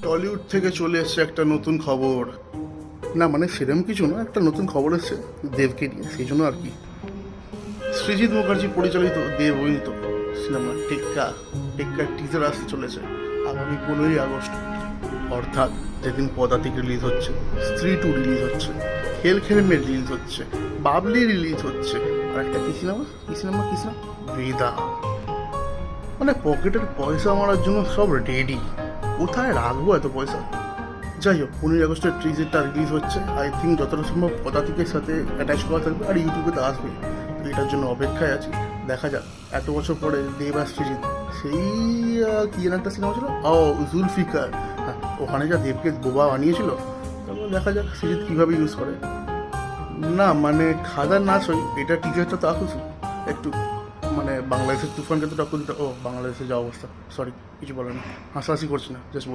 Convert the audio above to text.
Tollywood থেকে চলে এসছে একটা নতুন খবর। না মানে সেরকম কিছু না, একটা নতুন খবর এসছে দেবকে নিয়ে, সেই জন্য আর কি। সৃজিত মুখার্জি পরিচালিত দেব ওইন্ত সিনেমা টেক্কা টিজার আসতে চলেছে আগামী 15ই আগস্ট, অর্থাৎ যেদিন পদাতিক রিলিজ হচ্ছে, স্ত্রী 2 রিলিজ হচ্ছে, খেল খেলমে রিলিজ হচ্ছে, বাবলি রিলিজ হচ্ছে, আর একটা কি সিনেমা বেদা। মানে পকেটের পয়সা মারার জন্য সব রেডি। কোথায় রাখবো এত পয়সা? যাই হোক, 15ই আগস্টের টিজারটা রিলিজ হচ্ছে। আই থিঙ্ক যতটা সম্ভব পদাতিকের সাথে অ্যাটাচ করা থাকবে, আর ইউটিউবে তো আসবে। তো এটার জন্য অপেক্ষায় আছি, দেখা যাক। এত বছর পরে দেব আর সৃজিত, সেই কি যেন একটা সিনেমা ছিল, ও জুলফিকার, হ্যাঁ, ওখানে যা দেবকে বোবা বানিয়েছিল। তারপর দেখা যাক সৃজিত কীভাবে ইউজ করে। না মানে খাদার নাচ হয়, এটা টিজারটা তো আসুস একটু, মানে বাংলাদেশের তুফানকে তো টক্কর দিতে। ও বাংলাদেশের যা অবস্থা, সরি কিছু বলে না, হাসাহাসি করছি না, জাস্ট বল।